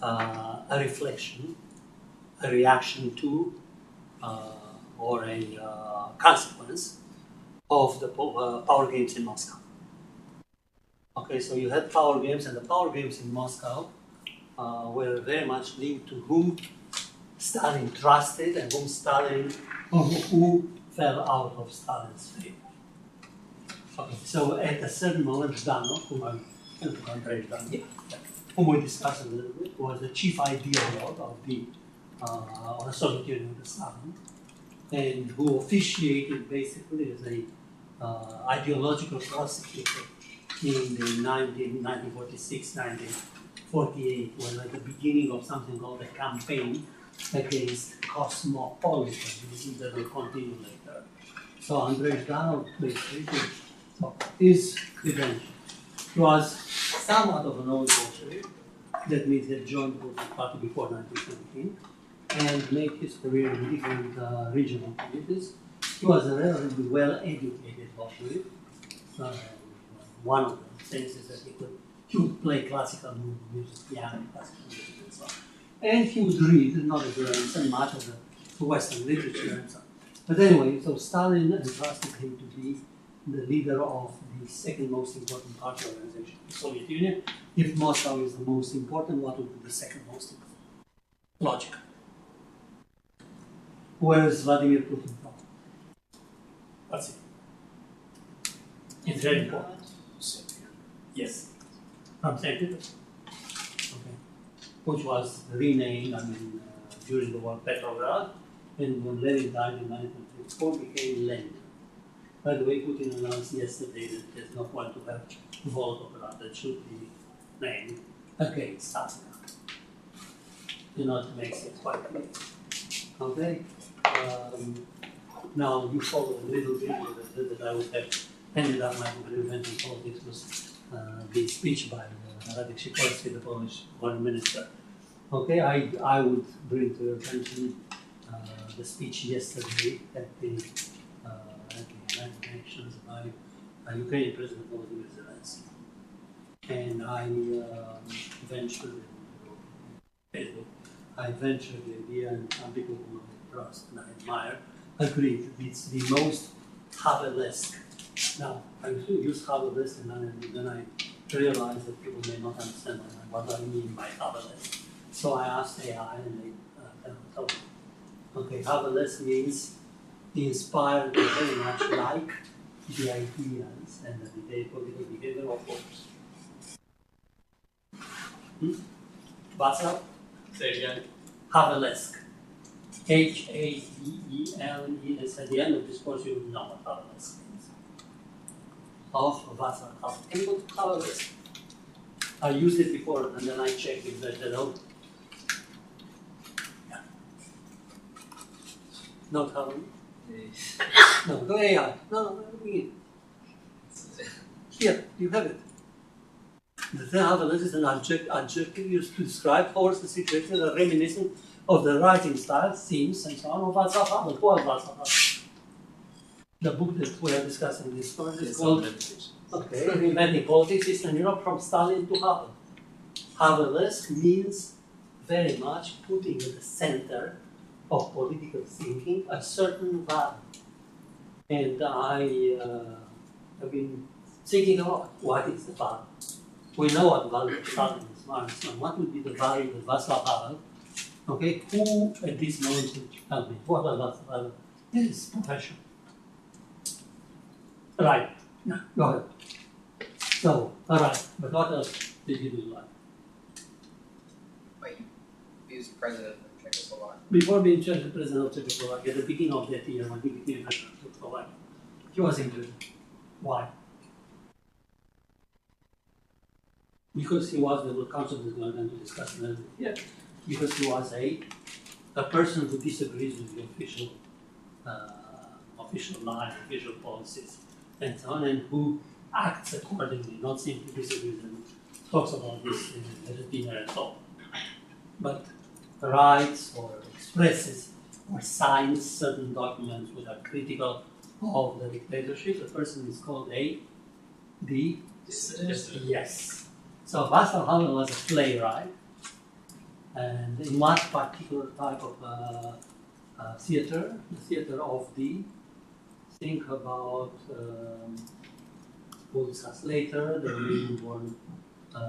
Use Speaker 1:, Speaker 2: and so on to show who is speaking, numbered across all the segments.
Speaker 1: a reflection, a reaction to, or a consequence of the power games in Moscow. Okay, so you had power games, and the power games in Moscow were very much linked to whom Stalin trusted and who fell out of Stalin's favor. Okay, so at a certain moment, Dano, whom we discussed a little bit, was the chief ideologue of the Soviet Union at Stalin, and who officiated basically as a ideological prosecutor in the 1946, 1948, when at the beginning of something called a campaign against cosmopolitanism that will continue later. So Andrei Zhdanov basically is credential. He was somewhat of an old Bolshevik, that means he had joined the Bolshevik Party before 1917, and made his career in different regional committees. He was a relatively well-educated Bolshevik. One of the things is that he would play classical music, piano, classical music, and so on. And he would read, not as learned much of the Western literature and so on. But anyway, so Stalin entrusted him to be the leader of the second most important party organization in the Soviet Union. If Moscow is the most important, what would be the second most important? Logical. Where is Vladimir Putin from? That's it. It's very important. Yes. From St. Petersburg. Okay. Which was renamed, during the war, Petrograd, and when Lenin died in 1934, became Lenin. By the way, Putin announced yesterday that there's no point to have Volgograd that should be named against Stalin. It makes it quite clear. Okay? Now, you follow a little video that I would have ended up my book, Revenge in Politics, was the speech by Radek Sikorski, the Polish foreign minister. Okay, I would bring to your attention the speech yesterday at the United Nations by Ukrainian President Vladimir Zelensky. And I ventured the idea, and some people who I trust and I admire agreed it's the most Havelesque. Now, I use Havelesque, and then I realized that people may not understand what I mean by Havelesque. So I asked AI, and they told me. Okay, Havelesque means inspired very much like the ideas and the political behavior of folks. Václav?
Speaker 2: Say again.
Speaker 1: Havelesque. H-A-V-E-L-E-S. At the end of this course, you will know what Havelesque means. Of Václav Havel. Can you go to Havelesque? I used it before, and then I checked if that's at all. Yeah. Not Havel? No, go AI. No, begin. Here, you have it. The term Havelesque is an adjective used to describe horses situated that are reminiscent of the writing style, themes, and so on of Václav Havel. Who was Václav Havel? The book that we are discussing this course is called Reinventing Politics, Eastern Europe from Stalin to Havel. Havelesque means very much putting at the center of political thinking a certain value. And I have been thinking about what is the value. We know what value of Stalin is. What would be the value of Václav Havel? Okay, who at this moment would tell me what was Václav Havel? This is profession. Right. No, go ahead. So, all right. But what else did you do like?
Speaker 2: Wait, he was president of Czechoslovakia.
Speaker 1: Before being president of Czechoslovakia, at the beginning of that year, when he became president of Czechoslovakia, he was in prison. Why? Because he was, the council is going to discuss it here, because he was a person who disagrees with the official line, official policies, and so on, and who acts accordingly, not simply disagrees and talks about this at a dinner at all, but writes or expresses or signs certain documents which are critical of the dictatorship. The person is called dissident. Yes. So Václav Havel was a playwright, And in one particular type of theater, the theater of the, think about, we'll discuss later, the Romanian-born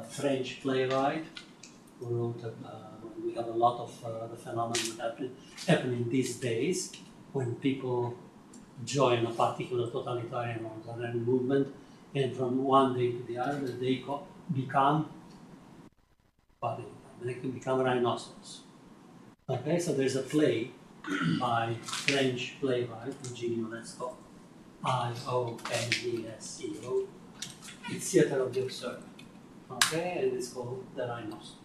Speaker 1: French playwright who wrote, we have a lot of the phenomena happening these days when people join a particular totalitarian or totalitarian movement, and from one day to the other they become what they can become rhinoceros. Okay, so there's a play by French playwright Ionesco, Ionesco. It's Theater of the Absurd. Okay, and it's called The Rhinoceros.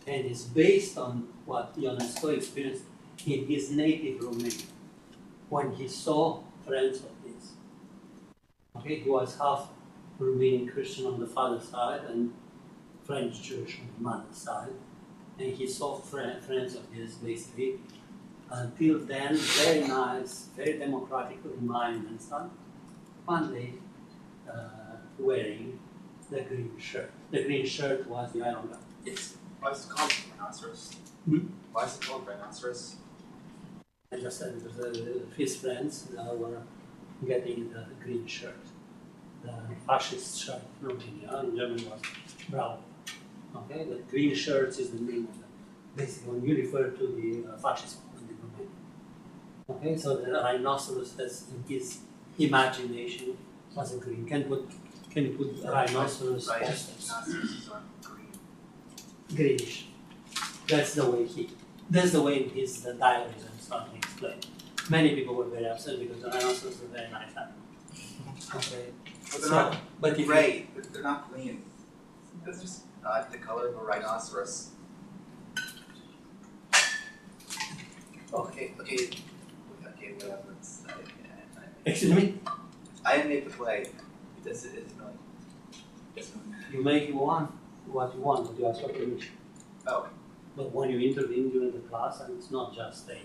Speaker 1: And it's based on what Ionesco experienced in his native Romania when he saw friends of his. Okay, he was half Romanian Christian on the father's side and French Jewish on the mother's side, and he saw friends of his basically until then very nice, very democratically minded and stuff. One day wearing the green shirt. The green shirt was the Iron God. Yes.
Speaker 3: Why is it called rhinoceros? Why is it called rhinoceros?
Speaker 1: I just said because his friends were getting the green shirt. The fascist shirt in Romania, in Germany was brown. Okay, the green shirts is the name of it. Basically, when you refer to the fascist movement in Romania. Okay, so the rhinoceros that's in his imagination was a green. Can you put rhinoceros posters?
Speaker 3: Rhinoceroses are green.
Speaker 1: Greenish. That's the way in his diaries and stuff he explained. Many people were very upset because the rhinoceros are very nice animal. Okay.
Speaker 3: But they're not
Speaker 1: but if
Speaker 3: gray. They're not green. That's just not the color of a rhinoceros. Okay, whatever.
Speaker 1: excuse me,
Speaker 3: I didn't make the play. It's really.
Speaker 1: you make what you want, but you ask for permission.
Speaker 3: Oh.
Speaker 1: But when you intervene during the class, and it's not just a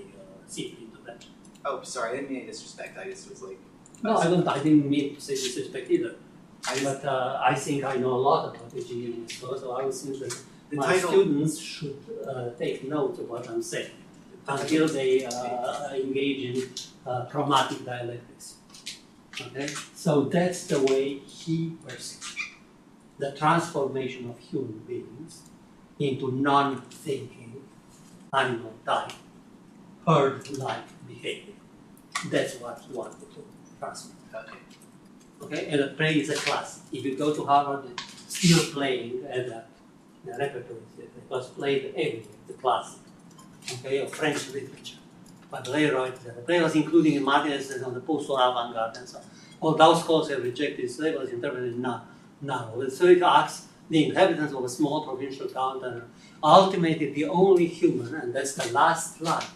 Speaker 1: secret intervention.
Speaker 3: Oh, sorry, I didn't mean any disrespect. I just was like.
Speaker 1: No, I didn't mean to say disrespect either. But I think I know a lot about engineering, so I would think that my students should take note of what I'm saying until they engage in chromatic dialectics. Okay, so that's the way he perceives the transformation of human beings into non-thinking animal type, herd-like behavior. That's what he wanted to transmit.
Speaker 3: Okay.
Speaker 1: Okay, and a play is a class. If you go to Harvard, it's still playing at the repertory theater. It was played everywhere, the classic, okay, of French literature. But later on, the play was including in Martinez on the post-war avant-garde and so on. All those scholars have rejected this play, was interpreted narrow. So it asks the inhabitants of a small provincial town that are ultimately the only human, and that's the last line,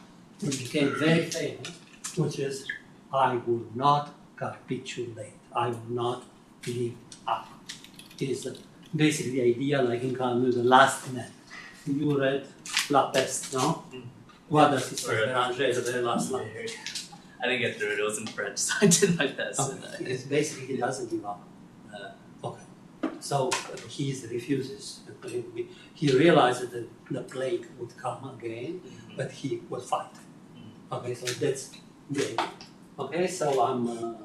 Speaker 1: which became very famous, which is, I will not capitulate. I will not give up. It is basically the idea, like in Camus, the last man. You read La Peste, no? What does it say? Béranger, the very last line.
Speaker 4: I didn't get through it. It was in French, so I did my best.
Speaker 1: Okay. It's basically, he doesn't give up. Okay. So he refuses. He realizes that the plague would come again, but he will fight. Okay, so that's great. Okay, so I'm.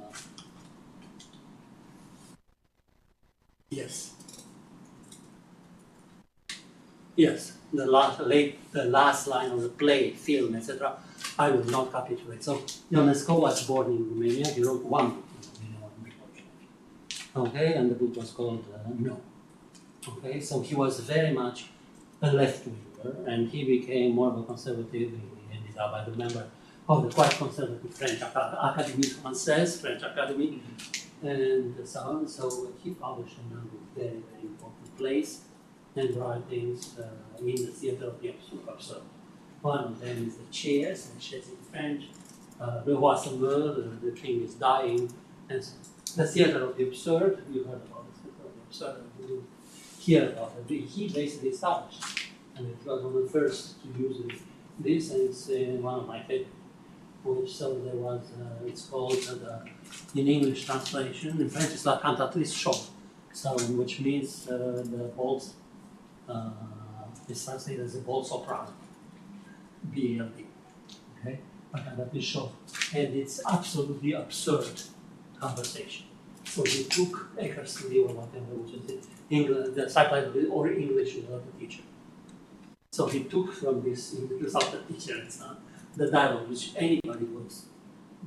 Speaker 1: Yes. Yes, the last line of the play, film, etc. I will not capitulate. So Ionesco was born in Romania. He wrote one book in Romania. Okay, and the book was called No. Okay, so he was very much a left-winger, and he became more of a conservative. He ended up as a member of the quite conservative French Académie Française, French Academy, and so on. So he published a number of very, very important plays and writings in the theater of the absurd. One of them is the Chairs, and Chairs in French, Le Roi se meurt, the king is dying, and so the theater of the absurd. You heard about the theater of the absurd, you hear about it. He basically established, and it was one of the first to use this, and it's one of my favorite. So there was, it's called, in English translation, in French it's La Cantatrice Chauve, so which means the waltz It's translated as a ball soprano, BLD. Okay, but I'm not sure. And it's absolutely absurd conversation. So he took Eckersley or whatever, which is English, the psychology or English without a teacher. So he took from this without a teacher and so on, the dialogue, which anybody who's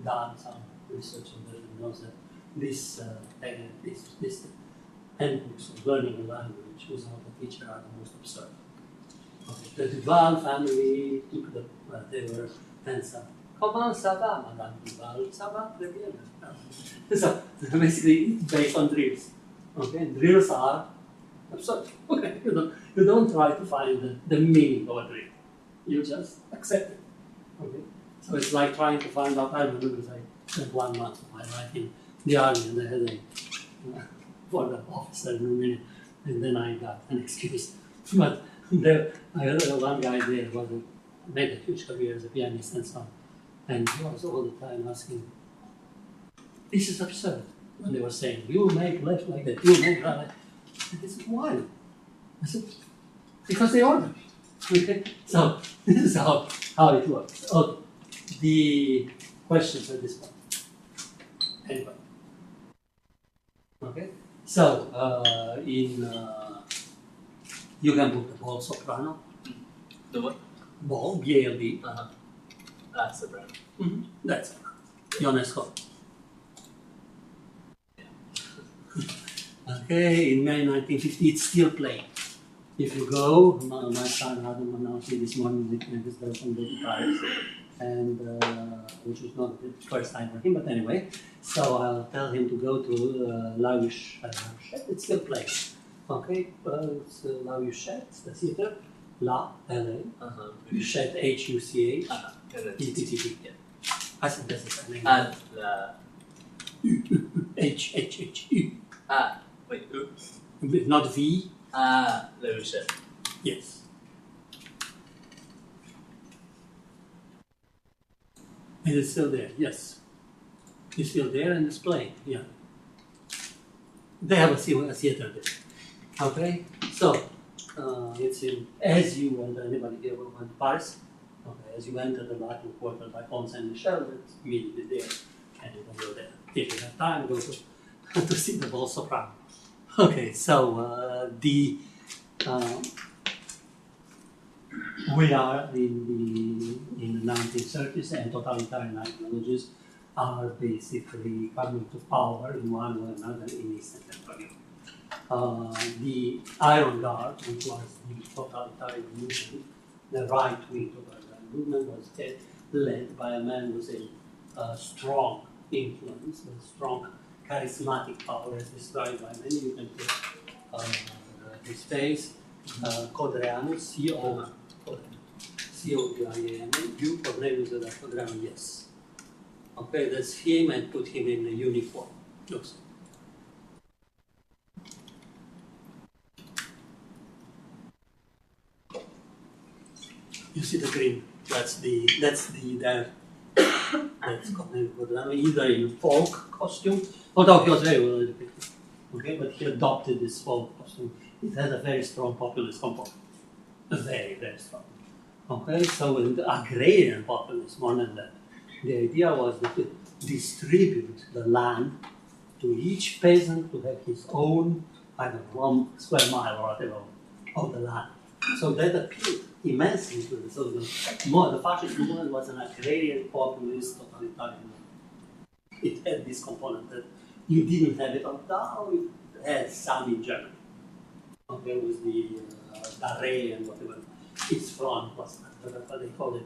Speaker 1: done some research on that knows that this handbooks of learning a language without a teacher are the most absurd. Okay. The Duval family took the they were answer. Comment ça va, Madame Duval? Ça va très bien. So basically, it's based on drills. Okay, drills are absurd. Okay, you don't try to find the meaning of a drill. You just accept it. Okay, so it's like trying to find out. I remember because I spent 1 month of my life in the army, and I had a for the officer in Romania, and then I got an excuse. But there, I had one guy there who made a huge career as a pianist and so on, and he was all the time asking, "This is absurd." When they were saying, "You make left like that, you make right like that." I said, "Why?" I said, "Because they ordered." Okay, so this is how it works. Okay, the questions at this point. Anyway. Okay, so you can book the ball soprano.
Speaker 4: The what?
Speaker 1: Ball, BALD.
Speaker 4: Soprano.
Speaker 1: Mm-hmm. That's it. Ionesco. Okay, in May 1950, it's still playing. If you go, my son Adam announced me this morning that his girlfriend goes to Paris, and which is not the first time for him, but anyway. So I'll tell him to go to La Huchette. It's still playing. Okay, it's La Huchette, the theater. La, L-A. Huchette, H-U-C-H. E-T-T-P.
Speaker 4: Yeah.
Speaker 1: I think that's the name. H-H-H-U.
Speaker 4: Wait, who?
Speaker 1: Not V.
Speaker 4: La Huchette.
Speaker 1: Yes. And it's still there, yes. It's still there and it's playing, yeah. They have a theater there. Okay? So, it's in, as you enter, anybody here went to Paris? Okay, as you enter the Latin Quarter by Pont Saint Michel, it's immediately there. And you can go there. If you have time, go to see the ball soprano. Okay, so we are in the 1930s, and totalitarian ideologies are basically coming to power in one way or another in Eastern Central Europe. The Iron Guard, which was the totalitarian movement, the right-wing totalitarian movement, was led by a man with a strong influence, a strong charismatic power, as described by many. You can put his face, Codreanu, C-O-D-R-E-A-N-U, Cornelius Codreanu, yes. Okay, that's him, and put him in the uniform. Looks. You see the green? That's Cornelius Codreanu, either in folk costume, although he was very well educated. Okay, but he adopted this folk costume. It has a very strong populist component. Very, very strong. Okay, so in the agrarian populist, more than that, the idea was that to distribute the land to each peasant to have his own, I don't know, 1 square mile or whatever of the land. So that appealed immensely to the so the fascist movement was an agrarian populist totalitarian movement. It had this component that you didn't have it, although it had some in Germany. Okay, with the Darre and whatever its front was, what they call it.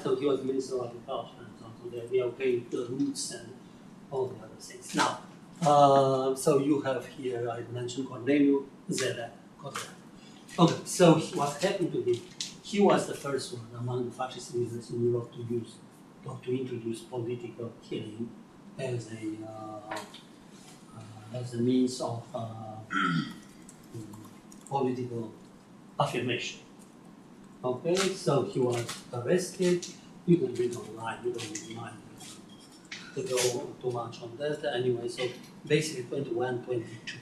Speaker 1: So he was Minister of Agriculture and so on. So they obeyed the roots and all the other things. Now, so you have here, I mentioned Corneliu Zeda. Okay, so what happened to him? He was the first one among the fascist leaders in Europe to introduce political killing as a means of political affirmation. Okay, so he was arrested. You can read online, you don't need mine to go too much on that. Anyway, so basically 21, 22.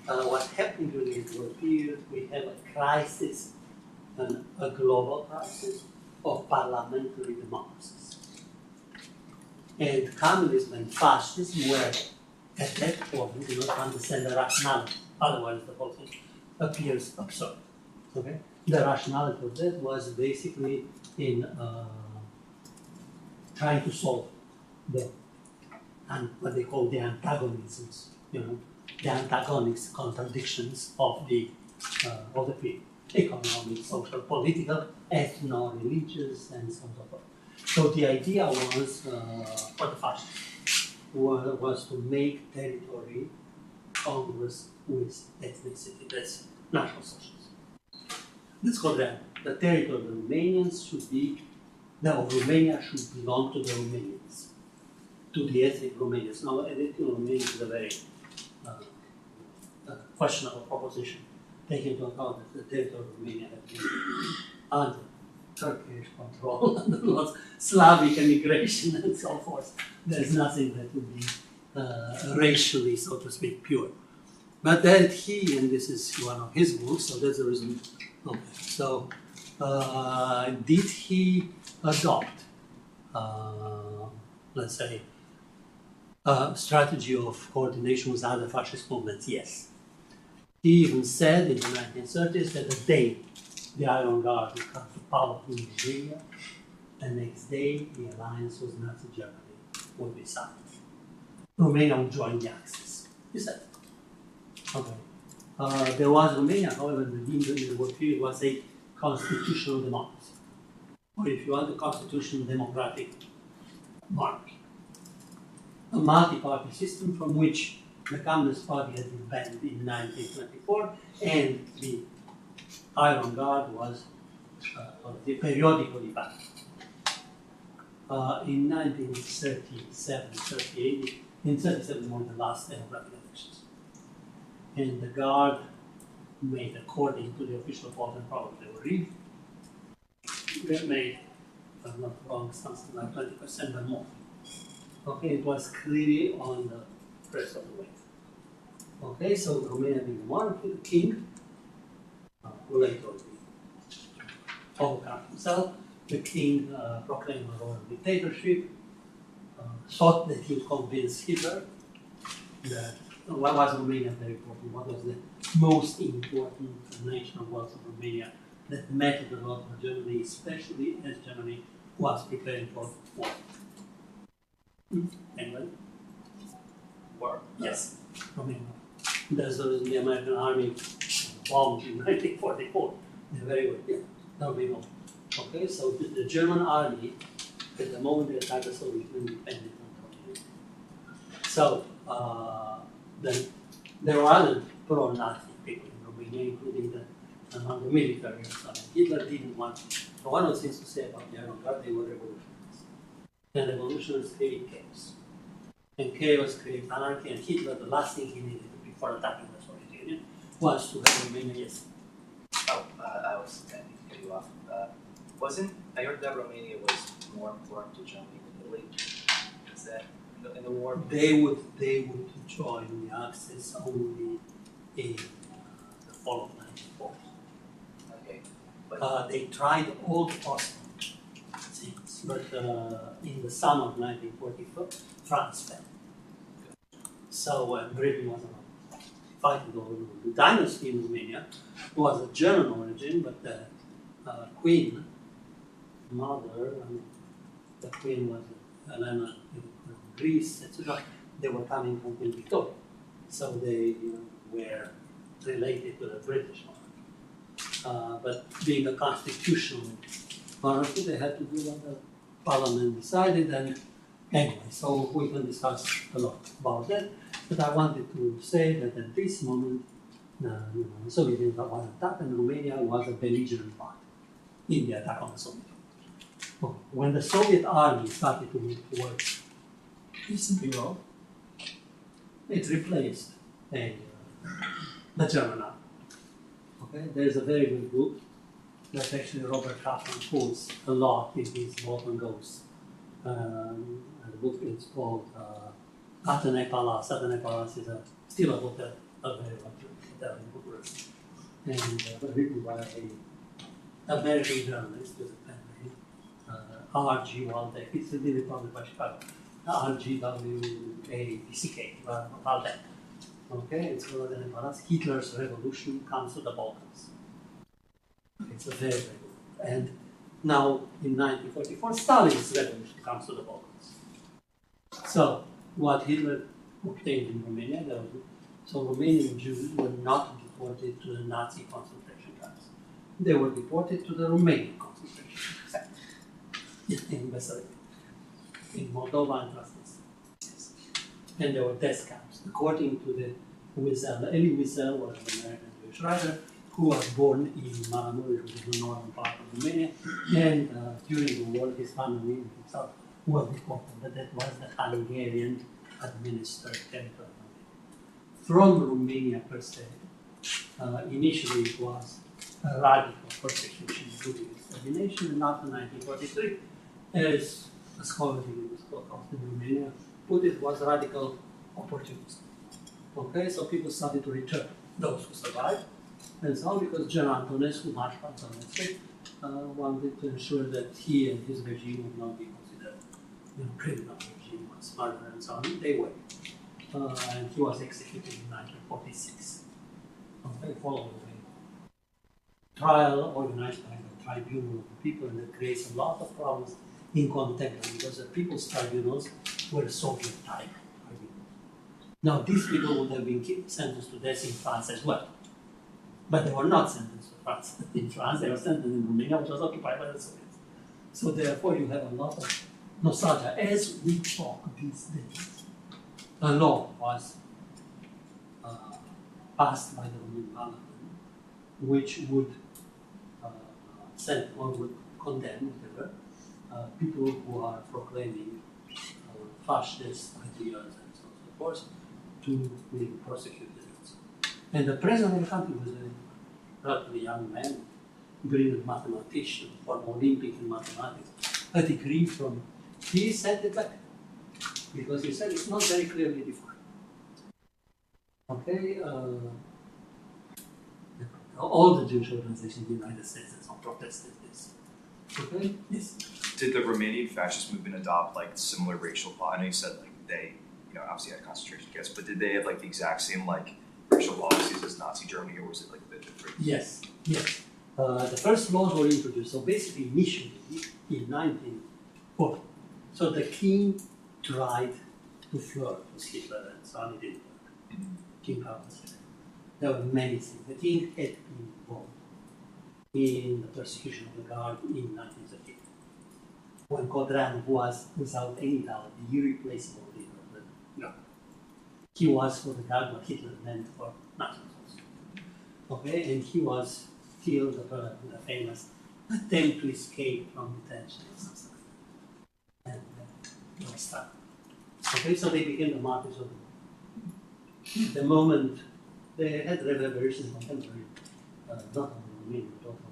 Speaker 1: What happened during the war period, we have a crisis a global crisis of parliamentary democracies. And communism and fascism were at that point do not understand the rationality, otherwise the whole thing appears absurd. Okay? The rationality of that was basically in trying to solve the what they call the antagonisms, the antagonist contradictions of the field: economic, social, political, ethno-religious, and so on and so forth. So the idea was for the fascists was to make territory congruous with ethnicity. That's national socialism. Let's go there. The territory of the Romanians should be, Romania should belong to the Romanians, to the ethnic Romanians. Now, ethnic Romanians is a very questionable proposition, taking into account that the territory of Romania had been under Turkish control, under lots of Slavic immigration and so forth. There's nothing that would be racially, so to speak, pure. But that he, and this is one of his books, so that's the reason. Okay. So, did he adopt, let's say, a strategy of coordination with other fascist movements? Yes. He even said in the 1930s that the day the Iron Guard would come to power in Romania, the next day the alliance with Nazi Germany would be signed. Romania would join the Axis. He said. Okay. There was Romania, however, in the war period was a constitutional democracy. Or if you want, a constitutional democratic monarchy. A multi-party system from which the Communist Party had been banned in 1924, and the Iron Guard was periodically banned. In 1937, 38, in 37 were the last democratic elections. And the Guard made, according to the official report, and probably they were rigged, they made, if I'm not wrong, something like 20% or more. Okay, it was clearly on the crest of the wave. Okay, so Romania being the monarchy, the king, who later overcome himself, the king proclaimed a royal dictatorship, thought that he would convince Hitler that what was Romania very important, what was the most important national wealth of Romania that mattered a lot for Germany, especially as Germany was preparing for war. Anyway?
Speaker 2: War?
Speaker 1: Yes, Romania. That's the reason the American army bombed in 1944. They're very good, yeah, that'll be more. Okay, so the German army, at the moment they attacked the Soviet Union, depended on Romania. So, then there were other pro-Nazi people in Romania, including among the military and so on. Hitler didn't want, so one of the things to say about the Iron Guard, they were revolutionists. And revolutionaries create chaos. And chaos creates anarchy, and Hitler, the last thing he needed before attacking the Soviet Union was to have Romania, yes.
Speaker 3: I was intending to cut you off. I heard that Romania was more important to Germany than Italy. Is that in the war?
Speaker 1: They would join the Axis only in the fall of 1940.
Speaker 3: Okay. But
Speaker 1: They tried all the possible things, but in the summer of 1944, France fell. So Britain was fighting over the dynasty in Romania. It was of German origin, but the queen, mother, the queen was Helena from Greece, etc. They were coming from Queen Victoria, so they were related to the British monarchy. But being a constitutional monarchy, they had to do what the parliament decided. And anyway, so we can discuss a lot about that. But I wanted to say that at this moment, the Soviet Union was attacked, and Romania was a belligerent part in the attack on the Soviet Union. When the Soviet army started to move towards Eastern Europe, it replaced the German army. Okay, there's a very good book that actually Robert Kaplan quotes a lot in his Balkan Ghosts. The book is called Atene Palace. Atene Palace is still a hotel, a very luxury hotel in Bucharest, and written by American journalist with a pen name, R.G. Waldeck. It's really published by Chicago. R.G.W.A.C.K. Waldeck. Okay, it's one of the Nevadas. Hitler's revolution comes to the Balkans. It's a very, very good. And now, in 1944, Stalin's revolution comes to the Balkans. So, what Hitler obtained in Romania, so Romanian Jews were not deported to the Nazi concentration camps. They were deported to the Romanian concentration camps in Bessarabia, in Moldova and Transnistria. And there were death camps. According to the Wiesel, Elie Wiesel was an American Jewish writer who was born in Maramureș, which is the northern part of Romania, and during the war, his family and himself were deported, but that was the Hungarian administered territory. From Romania per se, initially it was a radical persecution, including extermination, and after 1943, as a scholar in Romania put it, was radical opportunism. Okay, so people started to return, those who survived, and so because General Ionesco, Marshal Ionesco, wanted to ensure that he and his regime would not be considered criminal regime, as murder and so on, they were. And he was executed in 1946. Okay, following a trial organized by the tribunal of the people, and that creates a lot of problems in contemporary because the people's tribunals were Soviet type tribunals. Now, these people would have been sentenced to death in France as well. But they were not sentenced to France. In France, they were sentenced in Romania, which was occupied by the Soviets. So therefore, you have a lot of nostalgia. As we talk these days, a law was passed by the Romanian Parliament, which would send or would condemn, whatever, people who are proclaiming fascist ideas and so on and so forth to be prosecuted. And the president of the country was a relatively young man, brilliant mathematician, former Olympic in mathematics, a degree from, he sent it back because he said it's not very clearly defined. Okay, all the Jewish organizations in the United States and so on protested this. Okay, yes.
Speaker 2: Did the Romanian fascist movement adopt like similar racial law? I know you said like they, obviously had concentration camps, but did they have like the exact same like racial policies as Nazi Germany, or was it like a bit different?
Speaker 1: Yes, yes. The first laws were introduced. So basically, initially in 1940, so the king tried to flirt with Hitler and so on. It didn't work. King Karl II. There were many things. The king had been involved in the persecution of the Guard in 1938, when Codran was, without any doubt, the irreplaceable leader of the Guard. He was for the Guard what Hitler meant for Nazis. Okay, and he was killed in the famous attempt to escape from detention or something like that. And they were stuck. Okay, so they became the martyrs of the war. The moment they had reverberations contemporary, not only in Romania, but also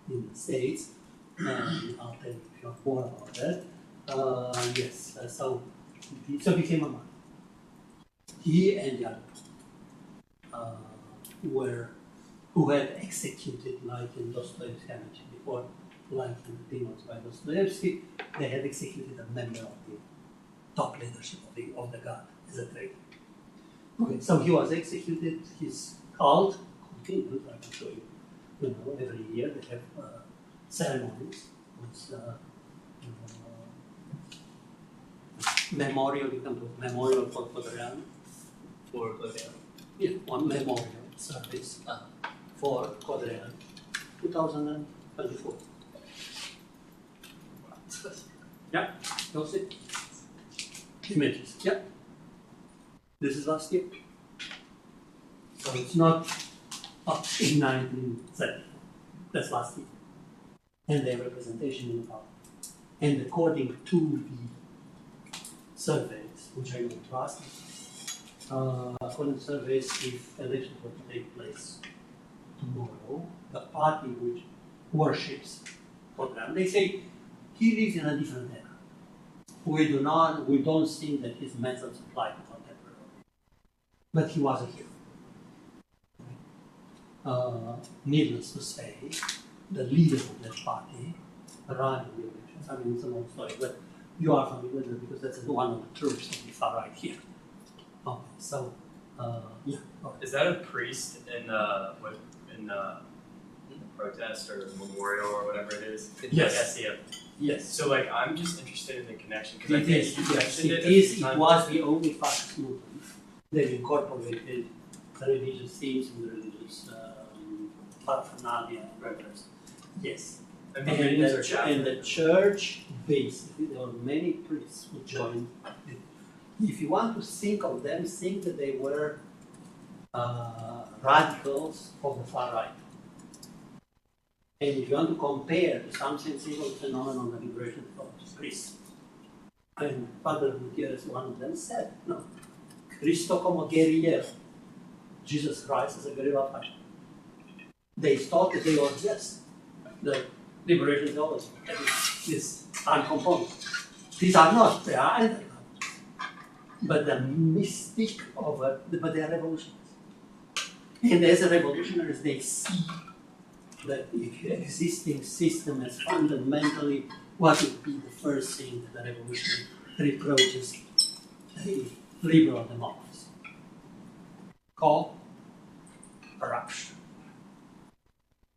Speaker 1: in the States, and I'll tell you if you want more about that. Yes, so became a martyr. He and the other who had executed, like in Dostoevsky, I mentioned before, like in the Demons by Dostoevsky, they had executed a member of the top leadership of the Guard as a traitor. Okay, so he was executed, his cult continued, I can show you, every year they have ceremonies with memorial, you can do memorial for Codreanu.
Speaker 4: For Codreanu.
Speaker 1: Yeah, one memorial service for Codreanu, 2024. Yeah, you'll see. Images, yeah. This is last year. So it's not up in 1970. That's last year. And their representation in the parliament. And according to the surveys, which I don't trust, according to surveys, if elections were to take place tomorrow, the party which worships Codreanu, they say he lives in a different era. We don't think that his methods apply to contemporary. But he was a hero. Needless to say, the leader of that party ran in the elections. I mean, it's a long story, but you are familiar with it because that's one of the troops of the far right here. Okay, so, yeah. Okay.
Speaker 4: Is that a priest in protest or memorial or whatever it is?
Speaker 1: Yes.
Speaker 4: SCF.
Speaker 1: Yes.
Speaker 4: So like, I'm just interested in the connection because I
Speaker 1: It
Speaker 4: think
Speaker 1: is,
Speaker 4: you
Speaker 1: yes,
Speaker 4: mentioned
Speaker 1: it
Speaker 4: it.
Speaker 1: is, it was the only fascist movement that incorporated religious themes and religious paraphernalia and reverence. Yes.
Speaker 4: And
Speaker 1: And the church, basically, there were many priests who joined it. If you want to think of them, think that they were radicals of the far right. And if you want to compare to something single phenomenon, the liberation of priests. And Father Gutierrez, one of them, said, no, Cristo como guerrillero, Jesus Christ is a guerrilla fascist. They thought that they were just the liberation theology, that is uncomponent. These are not, they are anti. But the mystic of it, but they are revolutionaries. And as revolutionaries, they see that the existing system as fundamentally what would be the first thing that the revolution reproaches a liberal democracy called corruption.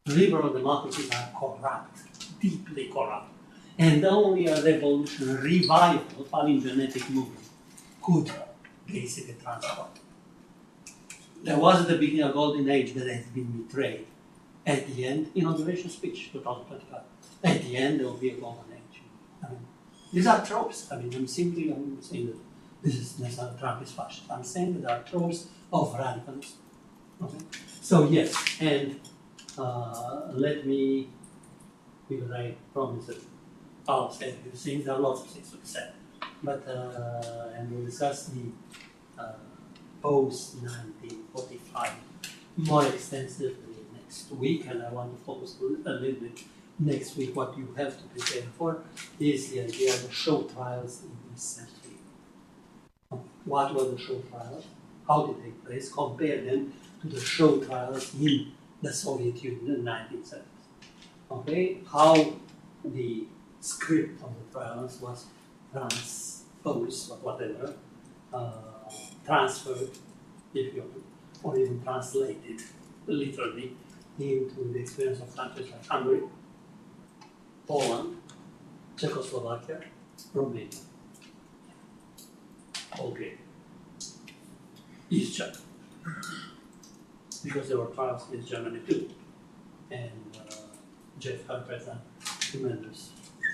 Speaker 1: Liberal democracies are corrupt, deeply corrupt, and only a revolution, a revival, palingenetic movement could basically transform. There was at the beginning a golden age that has been betrayed. At the end, inauguration speech, 2025. At the end, there will be a golden age. I mean, these are tropes. I mean, I'm saying that this is not Trump is fascist. I'm saying that there are tropes of radicalism. Okay? So yes, and let me, because I promised that I'll say a few things. There are lots of things to be said, but and we'll discuss the post-1945 more extensively next week, and I want to focus a little bit next week. What you have to prepare for is the idea of the show trials in this century. What were the show trials? How did they take place? Compare them to the show trials in the Soviet Union in the 1970s. Okay, how the script of the trials was transposed, or whatever, transferred, if you want, or even translated literally into the experience of countries like Hungary, Poland, Czechoslovakia, Romania, Bulgaria, East Germany, because there were trials in Germany too, and Jeff had done tremendous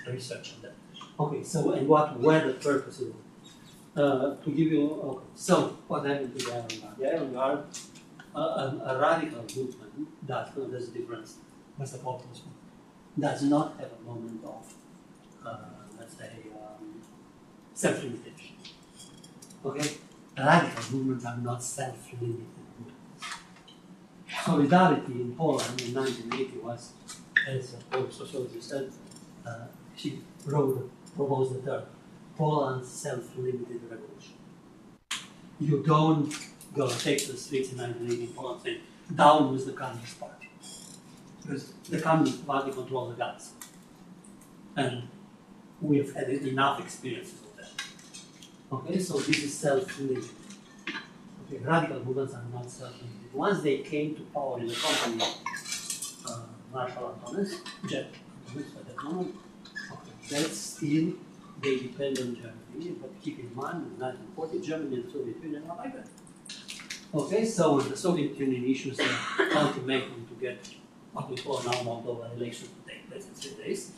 Speaker 1: research on that. Okay, so and what were the purposes? To give you, okay, so what happened to the avant-garde? The avant-garde, a radical movement there's a difference with the populist movement, does not have a moment of, let's say, self-limitation. Okay? Radical movements are not self-limited movements. Solidarity in Poland in 1980 was, as a Polish sociologist said, she proposed the term, Poland's self-limited revolution. You don't go take to the streets in 1980 in Poland saying, down with the Communist Party. Because the Communist Party controls the guns. And we've had enough experiences with that. Okay, so this is self-limited. Okay, radical movements are not self-limited. Once they came to power in the company of Marshal Antonis, Jeff Antonis at that moment, that's still, they depend on Germany, but keep in mind, in 1940, Germany and the Soviet Union are like that. Okay, so when the Soviet Union issues an ultimatum to get what we call now Moldova elections to take place in 3 days.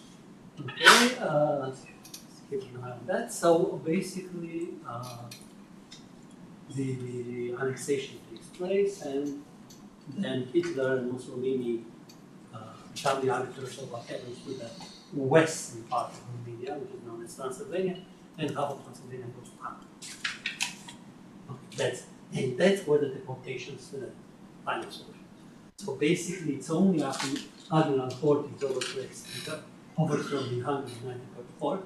Speaker 1: Okay, let's keep an eye on that. So basically, the annexation takes place, and then Hitler and Mussolini become the arbiters of what happens with the western part of Romania, which is known as Transylvania, and half of Transylvania goes to Hungary. Okay, that's where the deportations to the final solution. So basically, it's only after Admiral Horthy's overthrow in Hungary in 1934,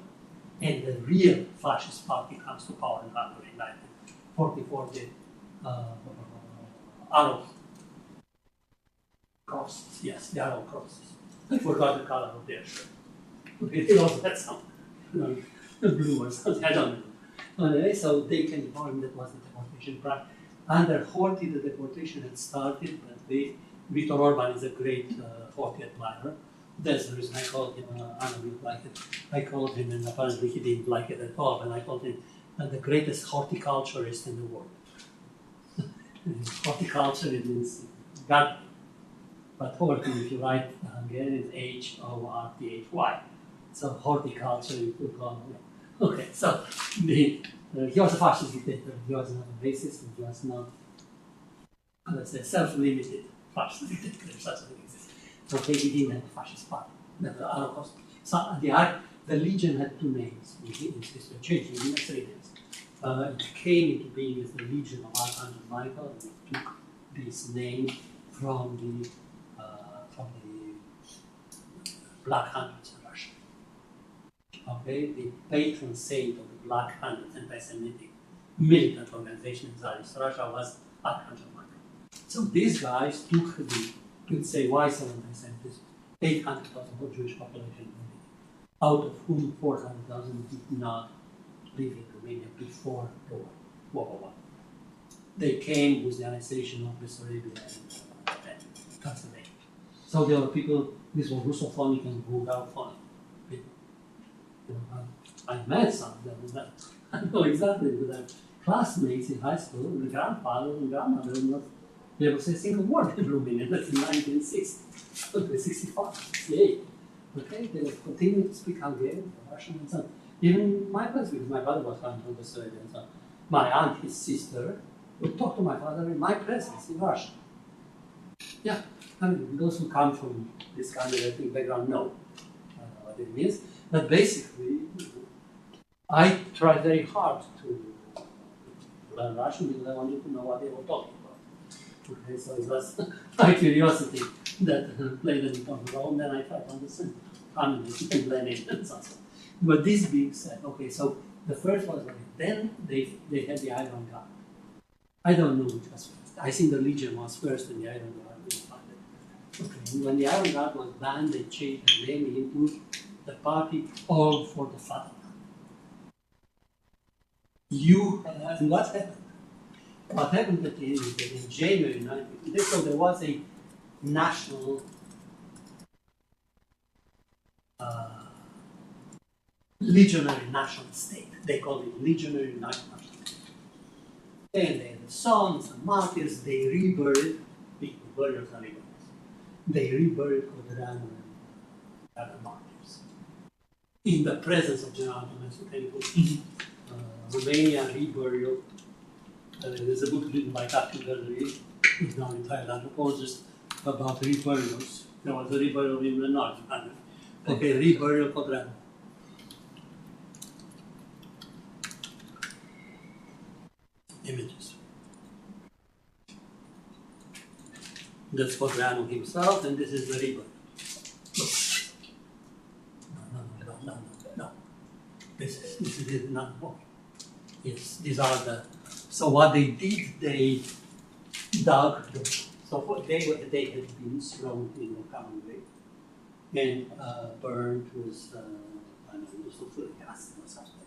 Speaker 1: and the real fascist party comes to power in Hungary in 1944, the Arrow crosses, yes, the Arrow crosses. I forgot the color of their shirt. Okay, they also had some, blue or something, I don't know. Anyway, so they can inform that was the deportation practice. Under Horthy, the deportation had started, but Viktor Orban is a great Horthy admirer. That's the reason I called him, Anna didn't like it. I called him, and apparently he didn't like it at all, and I called him the greatest horticulturist in the world. Horticulture, it means gardening. But Horthy, if you write the Hungarian, is H-O-R-T-H-Y. So horticulture, you could call him. Okay, so he was a fascist dictator. He was not a racist, he was not, let's say, self-limited fascist dictator, such a thing exists. Okay, he didn't have a fascist party. So the Legion had two names in history, changing in the 30s. It came into being as the Legion of Archangel Michael, and it took this name from the Black Hundreds in Russia. Okay, the patron saint of the Black Hundreds, anti-Semitic militant organization in Tsarist Russia, was Archangel Michael. So these guys took the, you'd say, why so anti-Semitism? 800,000 Jewish population, out of whom 400,000 did not live in Romania before the war, World War I. They came with the annexation of Bessarabia and Transylvania. So there were people, these were Russophonic and Bulgarophonic people. I met some of them, I know exactly with their classmates in high school, the grandfather and grandmother were not able to say a single word in Romanian. That's in 1960, 65, 68. Okay, they were continuing to speak Hungarian, Russian, and so on. Even my parents, because my father was coming from Bessarabia and so on. My aunt, his sister, would talk to my father in my presence in Russian. Yeah, I mean, those who come from this kind of ethnic background know what it means. But basically, I tried very hard to learn Russian because I wanted to know what they were talking about. Okay, so it was my curiosity that played an important role, and then I tried to understand communism and Lenin and so on. But this being said, okay, so the first was like, then they had the Iron Guard. I don't know which was first. I think the Legion was first and the Iron Guard was funded. Okay, and when the Iron Guard was banned, they changed the name into the Party All for the Fatherland. And what happened? What happened is that in January 1950, so there was a national legionary national state. They called it legionary national state. And they had the sons and martyrs, they reburied, people, burials and reburials. They reburied Codreanu and other martyrs. In the presence of General Ionesco, Romania reburial. There's a book written by Captain Verdery, who's now in Thailand, anthropologist, about reburials. There was a reburial in the north. Okay, reburial Codreanu. Images. That's Codreanu himself, and this is the reburial. Look. No. This is not the book. Yes, these are the. So what they did, they dug the. So what they had been thrown in the common grave and burned with sulfuric acid or something.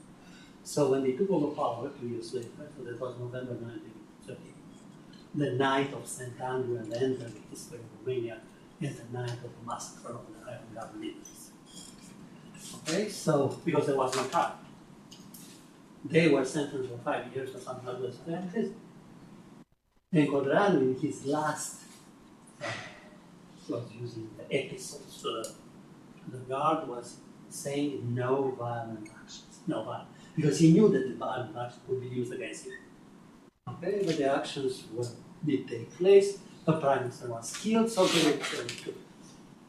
Speaker 1: So when they took over power 2 years later, so that was November 1930, the night of St. Andrew and entered the history of Romania is the night of the massacre of the Iron Guard leaders. Okay, so because there was no trial. They were sentenced for 5 years or something like this. And Codreanu, in his last, was using the epistles. The guard was saying no violent actions, no violent, because he knew that the violent actions would be used against him. Okay, but the actions did take place. The prime minister was killed, so they were killed.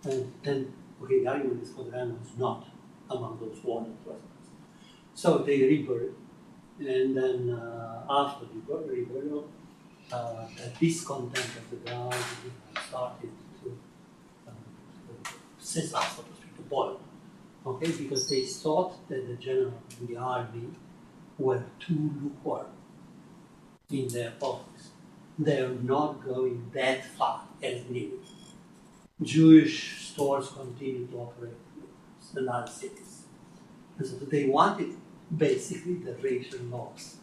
Speaker 1: And then, okay, the argument is Codreanu was not among those warned persons. So they reburied. And then after the reburial, the discontent of the guard started to sizzle, so to speak, to boil. Okay, because they thought that the generals in the army were too lukewarm in their politics. They're not going that far as needed. Jewish stores continued to operate in other cities. And so they wanted basically the racial laws,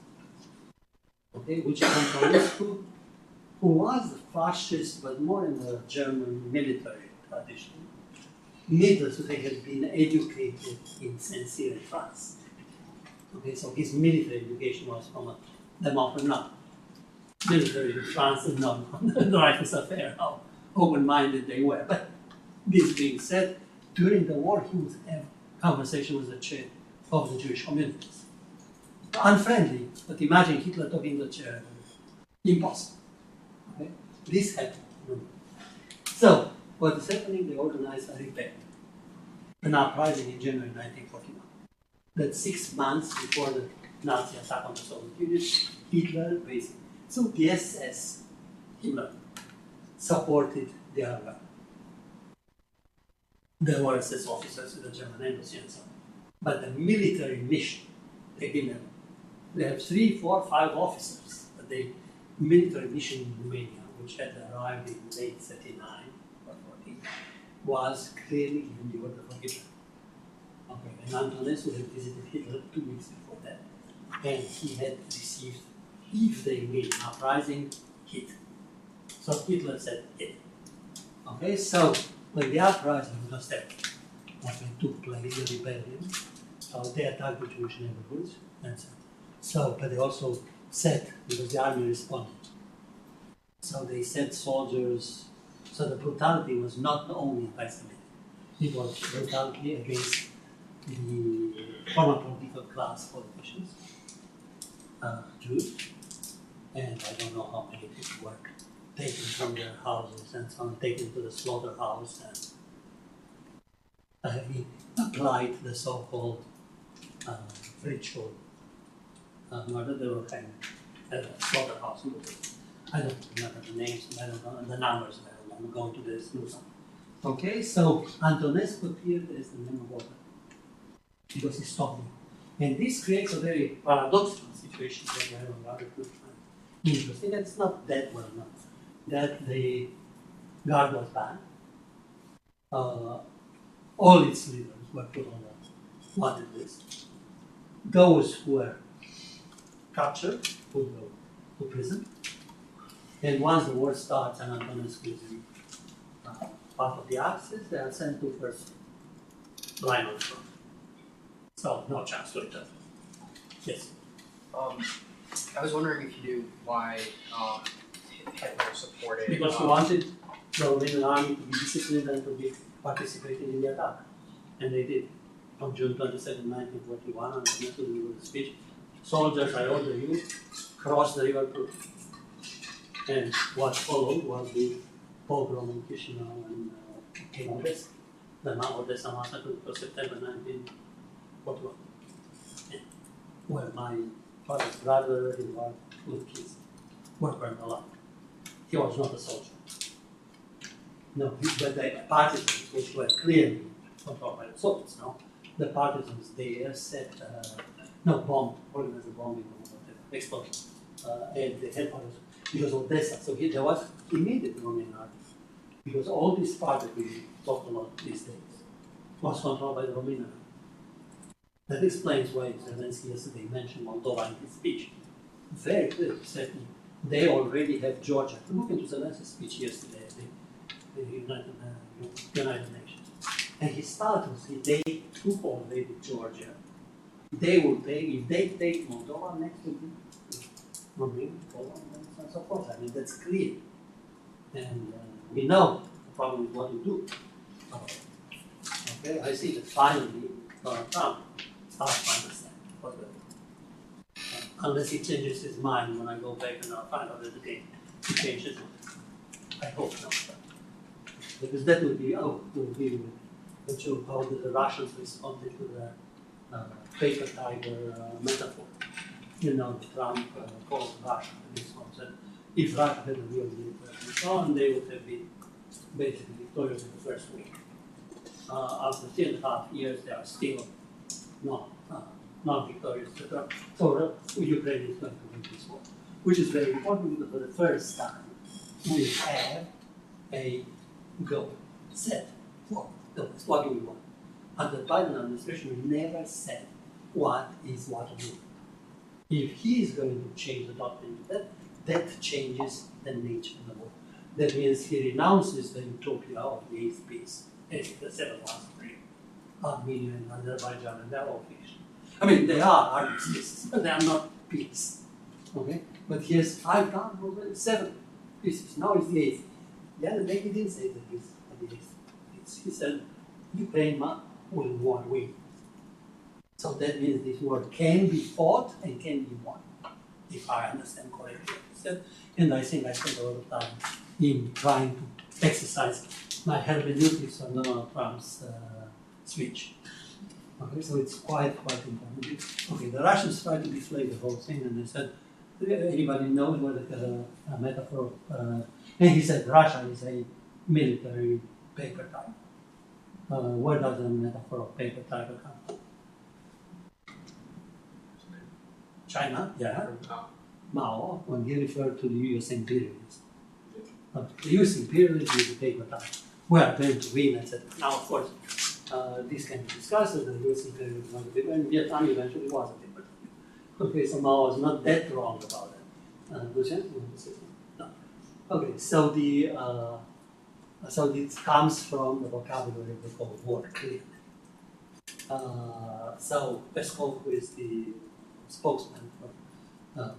Speaker 1: okay, which Ionesco, who was a fascist but more in the German military tradition, needless to say, had been educated in Saint-Cyr in France. Okay, so his military education was from a not military in France and not on the Dreyfus affair, how open-minded they were. But this being said, during the war, he would have conversation with the chair of the Jewish communities. Unfriendly, but imagine Hitler talking to the chair. Impossible. Okay? This happened. So, what is happening? They organized a rebellion, an uprising in January 1941. That's 6 months before the Nazi attack on the Soviet Union. Hitler basically. So the SS, Himmler, supported the Army. There were SS officers in the German embassy and so on. But the military mission, they didn't have. They have 3, 4, 5 officers. But the military mission in Romania, which had arrived in late 39 or 40, was clearly given the order for Hitler. Okay, and Ionesco had visited Hitler 2 weeks before that. And he had received, if they engage in uprising, hit. So Hitler said hit. Okay, so when the uprising was that took place, the rebellion, they attacked the Jewish neighborhoods and so on. So, but they also said, because the army responded. So they sent soldiers, so the brutality was not only anti-Semitic, it was brutality against the former political class politicians, Jews, and I don't know how many people were taken from their houses and so on, taken to the slaughterhouse and he applied the so-called ritual murder. They were hanged at a slaughterhouse. I don't remember the names, I don't know the numbers. I'm going to this new song. Okay, so Ionesco appeared as the name of water because he's talking. And this creates a very paradoxical situation that we have on the other two. Interesting, it's not that well known that the guard was banned. All its leaders were put on the wanted list. Those who were captured would go to prison. And once the war starts and Ionesco is in part of the Axis, they are sent to first line on the front. So, no chance to return. Yes?
Speaker 5: I was wondering if you knew why Hitler supported.
Speaker 1: Because he wanted the Romanian army to be disciplined and to be participating in the attack. And they did. On June 27, 1941, and Ionesco delivered the speech. Soldiers, I order you, cross the river Prut. And what followed was the pogrom in Chisinau and in Odessa. The Odessa massacre of September 1941. Where my father's brother, his wife, 2 kids were burned alive. He was not a soldier. No, but the partisans, which were clearly controlled by the Soviets, no? The partisans there set, organized a bombing or whatever, explosion. And the headquarters, because of Odessa. So there was immediate Romanian army. Because all this part that we talked about these days was controlled by the Romanian army. That explains why Zelensky yesterday mentioned Moldova in his speech. Very clearly said they already have Georgia. Look into Zelensky's speech yesterday at the United Nations. And he started to say they took already Georgia. They will take, if they take Moldova next to Romania, Poland, and so forth. I mean, that's clear. And we know the problem is what to do. Okay, I see that finally Donald Trump starts to understand what will unless he changes his mind when I go back and I'll find out that again he changed his mind. I hope not. Because that would be would show how the Russians responded to the paper tiger metaphor. You know, Trump called Russia this one. Said if Russia had a real military and so on, they would have been basically victorious in the first week. After 3.5 years, they are still not victorious. So Ukraine is going to win this war, which is very important because for the first time we have a goal. said what do we want. And the Biden administration never said what is Waterloo. If he is going to change the doctrine to that, that changes the nature of the war. That means he renounces the utopia of the eighth peace, and the seventh last three, Armenia and Azerbaijan, and they're all fiction. I mean, they are armistices, but they are not peace. Okay? But he has 5 done already, 7 pieces. Now it's the 8th. Yeah, maybe he didn't say that it's the 8th. He said, Ukraine will win. So that means this war can be fought and can be won, if I understand correctly. And I think I spent a lot of time in trying to exercise my hermeneutics on Donald Trump's speech. Okay, so it's quite important. Okay, the Russians tried to deflate the whole thing, and they said, anybody knows what a metaphor of, and he said Russia is a military paper tiger. Where does the metaphor of paper tiger come from? China, yeah. Mao, when he referred to the US imperialism. The US imperialism is a paper tiger. We are going to win, etc. Now, of course, this can be discussed, and the US imperialism was a paper, and Vietnam eventually was a paper tiger. Okay, so Mao was not that wrong about that. No. Okay, so this comes from the vocabulary of the Cold War, clearly. So Peskov, who is the spokesman for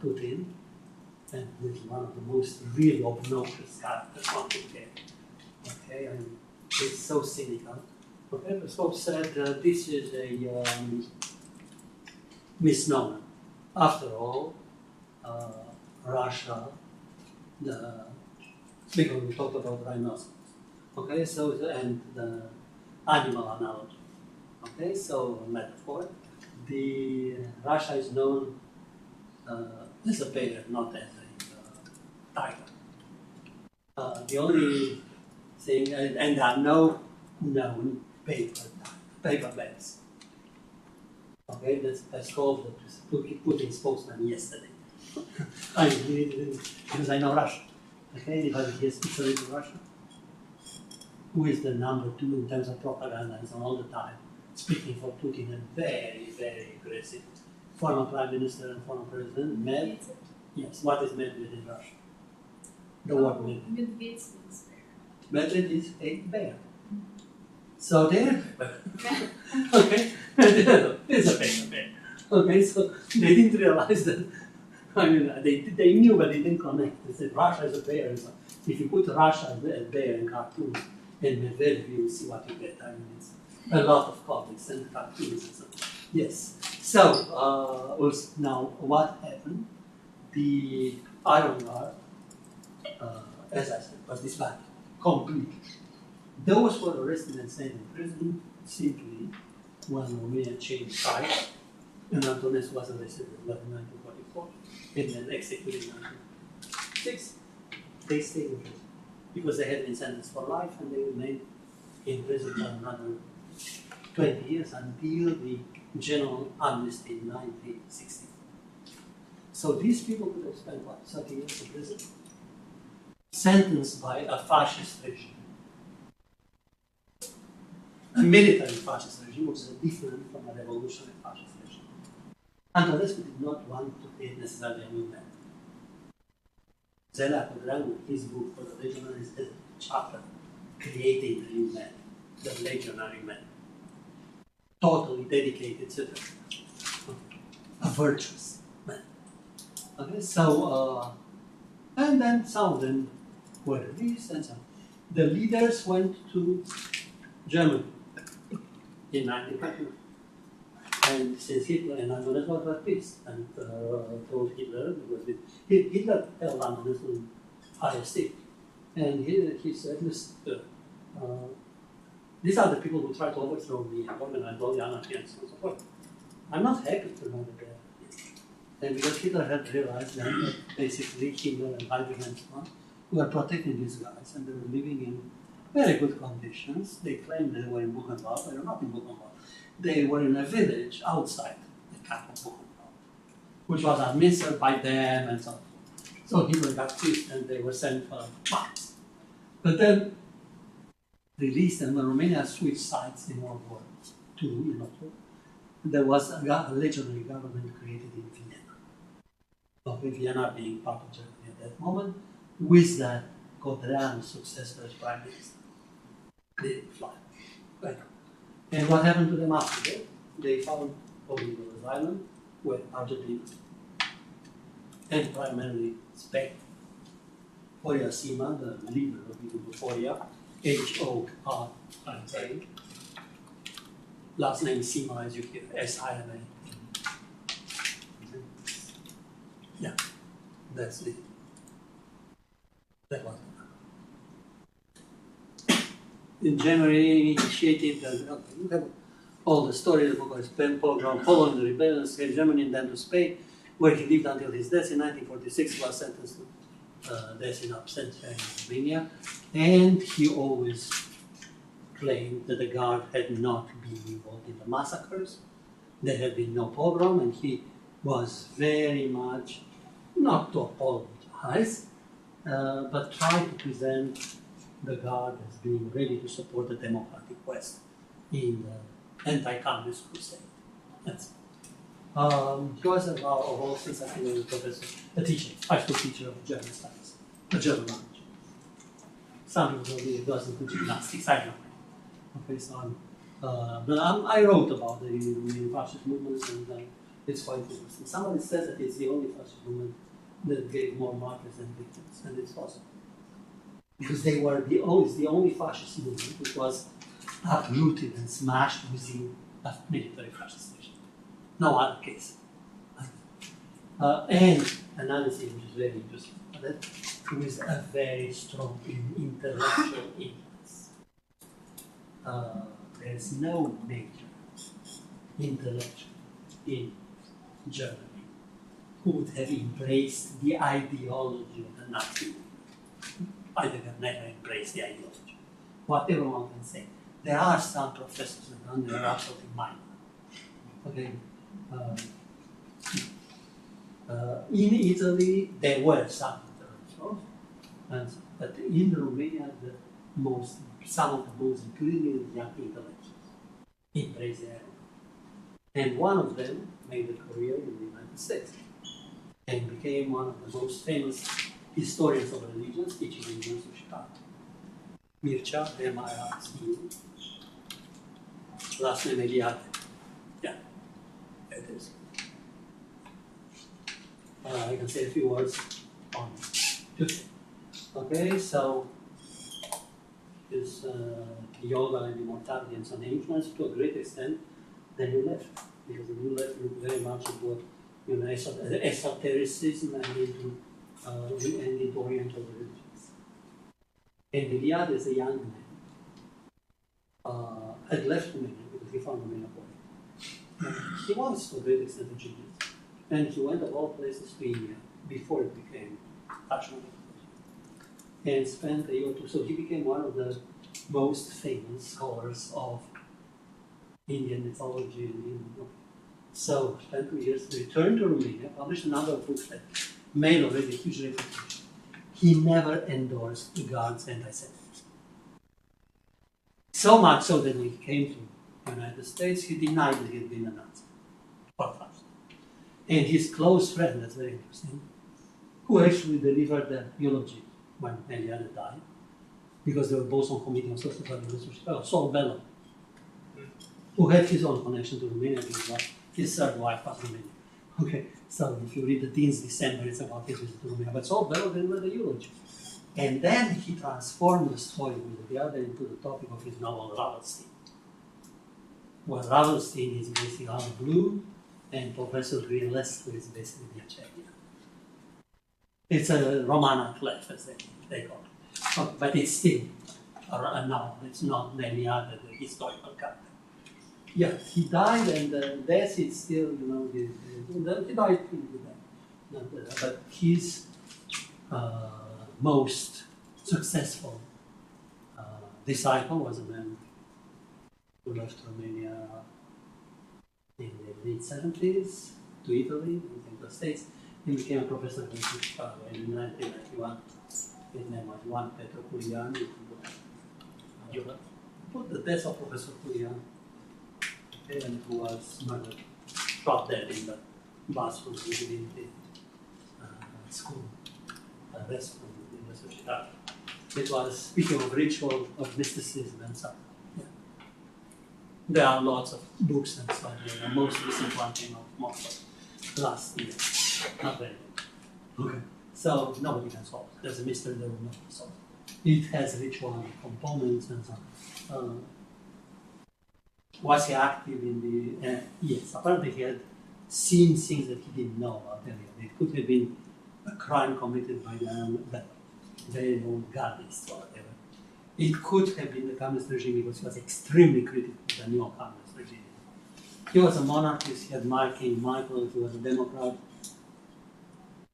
Speaker 1: Putin, and this is one of the most really obnoxious characters one could get. Okay, and it's so cynical. Okay, Peskov said this is a misnomer. After all, Russia, because we talked about rhinoceros. Okay, so and the animal analogy. Okay, so metaphor. The Russia is known as a bear, not as a tiger. The only thing, and there are no known paper bears. Okay, that's Peskov, that Putin spokesman yesterday. Because I know Russia. Okay, anybody here speaks a little Russian? Who is the number 2 in terms of propaganda and so on all the time, speaking for Putin and very, very aggressive. Former Prime Minister and former President, Med. Yes, what is Medved in Russia? The word Medved.
Speaker 6: Medved means bear.
Speaker 1: Medved is a bear. So they're okay, it's a paper bear. Okay, so they didn't realize that. I mean, they knew, but they didn't connect. They said Russia is a bear. So if you put Russia as a bear in cartoons and Medvedev, you will see what you get. I mean, it's a lot of comics and cartoons and so on. Yes. So, now what happened? The Iron Guard, as I said, was disbanded completely. Those who were arrested and sent in prison simply when Romania changed sides, and Ionesco was arrested in 1944 and then executed in 1946. They stayed in prison because they had been sentenced for life, and they remained in prison for another 20 years until the general amnesty in 1960. So these people could have spent, 30 years in prison? Sentenced by a fascist regime. A military fascist regime, which is different from a revolutionary fascist regime. And Ionesco did not want to create necessarily a new man. Zela Codreanu, his book for the legionaries, has a chapter creating the new man, the legionary man. Totally dedicated to a virtuous man. Okay, so, and then some of them were released, and some. The leaders went to Germany in 1939. And since Hitler and Ionesco were peace, and told Hitler, Hitler held Ionesco in high esteem. And he said, listen, these are the people who try to overthrow me and organize all the anarchy and so on and so forth. I'm not happy to know that they are. And because Hitler had realized then that basically Hitler and Heydrich and so on were protecting these guys, and they were living in very good conditions. They claimed they were in Buchenwald, they were not in Buchenwald. They were in a village outside the capital of Buchenwald, which was administered by them and so on. So Hitler got pissed and they were sent for months. But then released, and when Romania switched sides in World War II, there was a legendary government created in Vienna. Okay, Vienna being part of Germany at that moment, with that Codreanu successor as prime minister. They didn't fly. Right. And what happened to them after that? They found political asylum with Argentina and primarily Spain. Horia Sima, the leader of Yugoslav, H-O-R-I-A. Last name is Sima, as you hear, S-I-M-A. Yeah, that's it. That was it. In January, he initiated you have all the story of the Spain pogrom, following the rebellion, escaped Germany and then to Spain, where he lived until his death in 1946. He was sentenced to death in absentia in Romania, and he always claimed that the Guard had not been involved in the massacres. There had been no pogrom, and he was very much not to apologize, but try to present the Guard as being ready to support the democratic West in the anti-communist crusade. That's he was of all things, I think, a professor, a teacher, high school teacher of German studies, a German language. Some people told me it wasn't good gymnastics, I don't know. Okay, so I wrote about the Romanian fascist movements, and it's quite interesting. Somebody says that it's the only fascist movement that gave more martyrs than victims, and it's possible. Because they were the only fascist movement which was uprooted and smashed within a military fascist station. No other case. And another thing which is very interesting, that with a very strong intellectual influence. There's no major intellectual in Germany who would have embraced the ideology of the Nazi movement. I have never embraced the ideology. Whatever one can say. There are some professors and they are absolutely minor. Okay. In Italy, there were some intellectuals, but in Romania, some of the most brilliant young intellectuals embraced the idea. And one of them made a career in the United States and became one of the most famous historians of religions, teaching in the University of Chicago. Mircea, M-I-R-C-E. Last name Eliade. Yeah, it is. I can say a few words on Tuesday. Okay, so this yoga and immortality and some influence to a great extent, then you left. Because the new left looked very much into esotericism and into Oriental religions. And Eliade, as a young man, had left Romania because he found Romania boring. He was to a great extent a genius. And he went of all places to India before it became fashionable. And spent a year or two. So he became one of the most famous scholars of Indian mythology and Indian. So spent 2 years, returned to Romania, published a number of books that made already a huge reputation. He never endorsed the Guard's anti-Semitism. So much so that when he came to the United States, he denied that he had been a Nazi. And his close friend, that's very interesting, who actually delivered the eulogy when Eliade died, because they were both on committee on social governance in Chicago, Saul Bellow, who had his own connection to Romania because his third wife was Romanian. Okay, so if you read the Dean's December, it's about his visit to Romania. But Saul Bellow delivered the eulogy. And then he transformed the story with the other into the topic of his novel Ravelstein. Well, Ravelstein is basically out of blue, and Professor Ionesco is basically Niachevia. It's a Romana clef, as they call it. But it's still a novel. It's not any other historical character. Yeah, he died, and death is still, he died with that. But his most successful disciple was a man who left Romania in the late 70s to Italy, and the States. He became a professor in Chicago in 1991. His name was Juan Petro Culiani. put the death of Professor Kulian, and who was murdered, shot dead in the bathroom within the school restroom in the society. It was speaking of ritual, of mysticism and so on. Yeah. There are lots of books and so on. The most recent one came out last year. Not very good. Okay. So nobody can solve it. There's a mystery that will not be solved. It has ritual components and so on. Was he active in the... yes, apparently he had seen things that he didn't know about earlier. It could have been a crime committed by the very old Gardists or whatever. It could have been the communist regime because he was extremely critical of the neo-communist regime. He was a monarchist, he admired King Michael, he was a Democrat,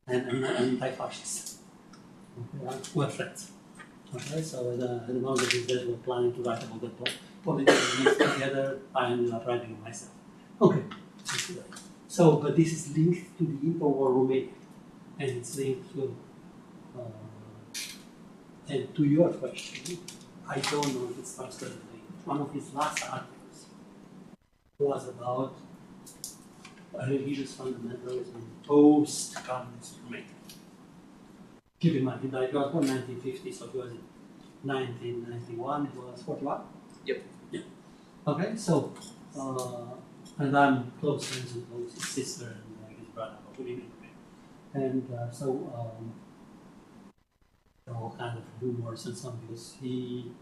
Speaker 1: and an anti-fascist. Okay, were friends. Okay, so at the moment of his death, we were planning to write about the political units together. I ended up writing it myself. Okay, so but this is linked to the interwar Romania, and it's linked to and to your question. I don't know if it's translated. One of his last articles was about religious fundamentalism post-communist Romania. Keep in mind, he died in 1950, so he was in 1991, he was 41?
Speaker 4: Yep.
Speaker 1: Yeah. Okay, so, and I'm close friends with both his sister and his brother, and all kind of rumors and so on, because he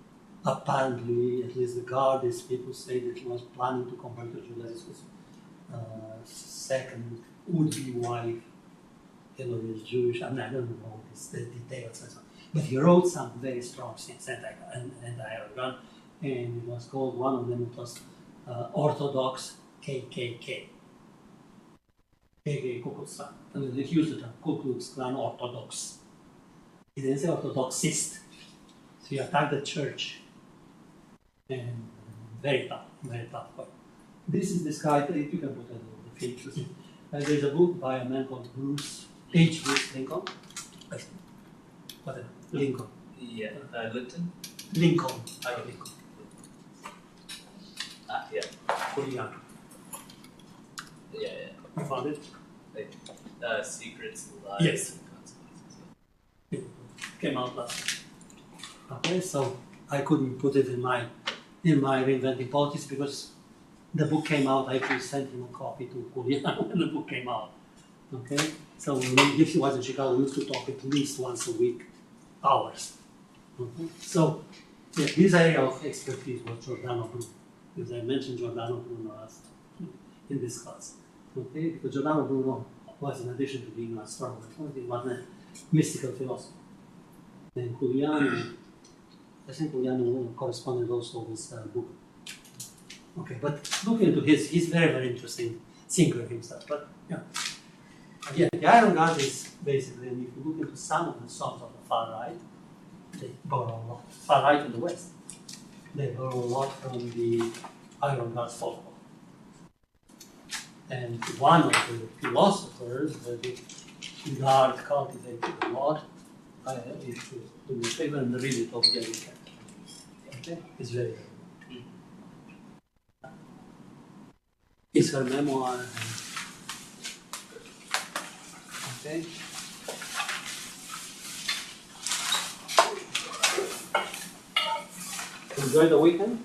Speaker 1: apparently, at least the Gardists people say that he was planning to convert to Judaism. Second would-be wife, Hillary is Jewish. I mean, I don't know the details and so on. But he wrote some very strong things, anti-Aragon, and it was called, one of them was Orthodox KKK. KKK Ku Klux Klan. I mean, they used the term Ku Klux Klan Orthodox. He didn't say Orthodoxist. So he attacked the church. And very tough. But this is described, you can put it on the features. There's a book by a man called Bruce Lincoln. Whatever, Lincoln.
Speaker 4: Yeah, Linton?
Speaker 1: Lincoln.
Speaker 4: Yeah.
Speaker 1: Kulian.
Speaker 4: Yeah.
Speaker 1: You found it?
Speaker 4: Like, Secrets, Lies,
Speaker 1: Yes.
Speaker 4: and Consequences.
Speaker 1: Came out last week. Okay, so I couldn't put it in my reinventing politics because the book came out. I actually sent him a copy to Kulian when the book came out. Okay, so if he was in Chicago, we used to talk at least once a week, hours. Okay? So yeah, his area of expertise was Giordano Bruno, because I mentioned Giordano Bruno in this class. Okay, because Giordano Bruno was, in addition to being an astronomer, he was a mystical philosopher. And Kulian, I think Kulian corresponded also with Buber. Okay, but look into he's very, very interesting thinker himself. But yeah, again, the Iron God is basically, and if you look into some of the songs of the far right, they borrow a lot. Far right in the West, they borrow a lot from the Iron God's folklore. And one of the philosophers that the God cultivated a lot, you should do me a favor and read it over there. Okay, it's very good. It's her memoir. Okay. Enjoy the weekend.